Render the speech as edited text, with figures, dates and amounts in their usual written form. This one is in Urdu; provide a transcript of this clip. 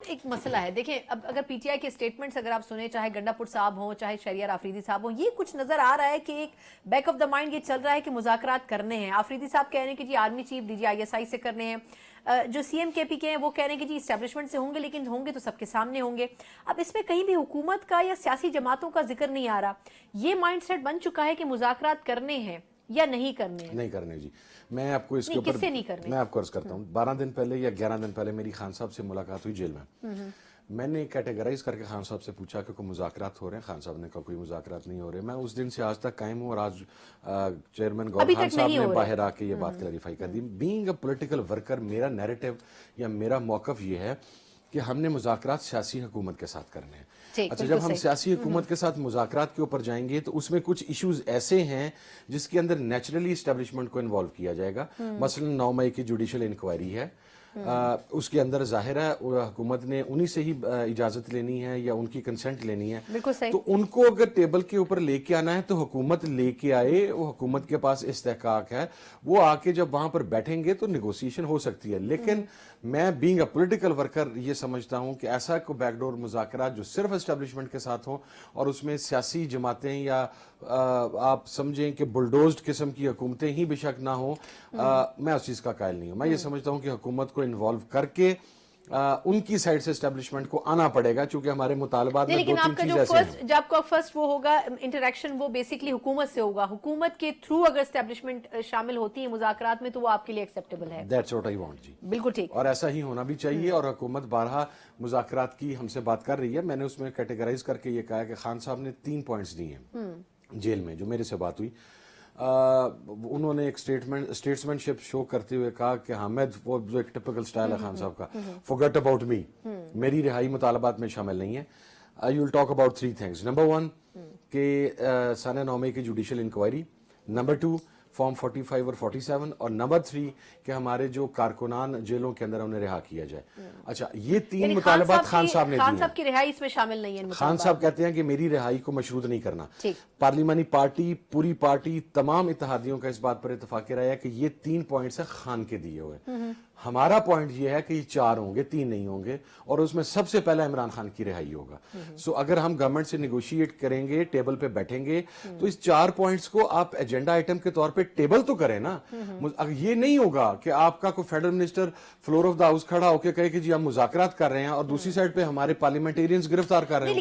ایک مسئلہ ہے دیکھیں، اب اگر پی ٹی آئی کے سٹیٹمنٹس اگر آپ سنیں، چاہے گنڈا پور صاحب ہوں چاہے شہریار آفریدی صاحب ہوں، یہ کچھ نظر آ رہا ہے کہ ایک بیک آف دا مائنڈ یہ چل رہا ہے کہ مذاکرات کرنے ہیں. آفریدی صاحب کہہ رہے ہیں کہ جی آرمی چیف ڈی جی آئی ایس آئی سے کرنے ہیں، جو سی ایم کے پی کے ہیں وہ کہہ رہے ہیں کہ جی اسٹیبلشمنٹ سے ہوں گے، لیکن ہوں گے تو سب کے سامنے ہوں گے. اب اس میں کہیں بھی حکومت کا یا سیاسی جماعتوں کا ذکر نہیں آ رہا. یہ مائنڈ سیٹ بن چکا ہے کہ مذاکرات کرنے ہیں یا نہیں کرنے ہیں؟ نہیں کرنے جی. میں آپ کو اس کے اوپر میں آپ کو عرض کرتا ہوں. 12 دن پہلے یا 11 دن پہلے میری خان صاحب سے ملاقات ہوئی جیل میں. میں نے کیٹیگرائز کر کے خان صاحب سے پوچھا کہ کوئی مذاکرات ہو رہے ہیں. خان صاحب نے کہا کوئی مذاکرات نہیں ہو رہے. میں اس دن سے آج تک قائم ہوں اور آج چیئرمین گور خان صاحب نے باہر آ کے یہ بات کلیریفائی کر دی. بینگ اے پولیٹیکل ورکر میرا نیریٹو یا میرا موقف یہ ہے کہ ہم نے مذاکرات سیاسی حکومت کے ساتھ کرنے ہیں. اچھا، جب ہم سیاسی حکومت کے ساتھ مذاکرات کے اوپر جائیں گے تو اس میں کچھ ایشوز ایسے ہیں جس کے اندر نیچرلی اسٹیبلشمنٹ کو انوالو کیا جائے گا. مثلا 9 مئی کی جوڈیشل انکوائری ہے، اس کے اندر ظاہر ہے حکومت نے انہی سے ہی اجازت لینی ہے یا ان کی کنسنٹ لینی ہے. تو ان کو اگر ٹیبل کے اوپر لے کے آنا ہے تو حکومت لے کے آئے. وہ حکومت کے پاس استحقاق ہے، وہ آ کے جب وہاں پر بیٹھیں گے تو نیگوسیشن ہو سکتی ہے. لیکن میں بینگ اے پولیٹیکل ورکر یہ سمجھتا ہوں کہ ایسا کوئی بیک ڈور مذاکرات جو صرف اسٹیبلشمنٹ کے ساتھ ہوں اور اس میں سیاسی جماعتیں یا آپ سمجھیں کہ بلڈوزڈ قسم کی حکومتیں ہی بے شک نہ ہوں، میں اس چیز کا قائل نہیں ہوں. میں یہ سمجھتا ہوں کہ حکومت کو انوالو کر کے ان کی سائڈ سے اسٹیبلشمنٹ کو آنا پڑے گا، چونکہ ہمارے مطالبات میں 2-3 چیز ایسے ہیں. جب آپ کا فرسٹ وہ ہوگا انٹریکشن وہ بیسیکلی حکومت سے ہوگا. حکومت کے تھرو اگر اسٹیبلشمنٹ شامل ہوتی ہے مذاکرات میں تو وہ آپ کے لیے ایکسیپٹیبل ہے. That's what I want جی. بالکل ٹھیک. اور ایسا ہی ہونا بھی چاہیے. اور حکومت بارہا مذاکرات کی ہم سے بات کر رہی ہے. میں نے اس میں کیٹیگرائز کر کے یہ کہا کہ خان صاحب نے 3 پوائنٹس دیے ہیں جیل میں جو میرے سے بات ہوئی. انہوں نے ایک اسٹیٹسمین شپ شو کرتے ہوئے کہا کہ حامد، وہ جو ایک ٹپیکل سٹائل ہے خان صاحب کا، forget about me، میری رہائی مطالبات میں شامل نہیں ہے. you will talk about 3 things. Number 1 کہ سنہ 9 مئی کی جوڈیشل انکوائری، نمبر 2 فارم 45 اور 47، اور نمبر 3 کہ ہمارے جو کارکنان جیلوں کے اندر انہیں رہا کیا جائے. اچھا، یہ 3 مطالبات خان صاحب نے دیے. خان صاحب کی رہائی اس میں شامل نہیں ہے. خان صاحب کہتے ہیں کہ میری رہائی کو مشروط نہیں کرنا. پارلیمانی پارٹی، پوری پارٹی، تمام اتحادیوں کا اس بات پر اتفاق رہا ہے کہ یہ 3 پوائنٹس ہیں خان کے دیے ہوئے. ہمارا پوائنٹ یہ ہے کہ یہ 4 ہوں گے، 3 نہیں ہوں گے، اور اس میں سب سے پہلا عمران خان کی رہائی ہوگا. سو اگر ہم گورنمنٹ سے نیگوشیٹ کریں گے، ٹیبل پہ بیٹھیں گے، تو اس 4 پوائنٹس کو آپ ایجنڈا آئٹم کے طور پہ ٹیبل تو کریں نا. یہ نہیں ہوگا کہ آپ کا کوئی federal minister floor of the house کھڑا ہو کے کہے کہ جی ہم مذاکرات کر رہے ہیں اور دوسری سائڈ پہ ہمارے پارلیمنٹیرینز گرفتار کر رہے ہیں.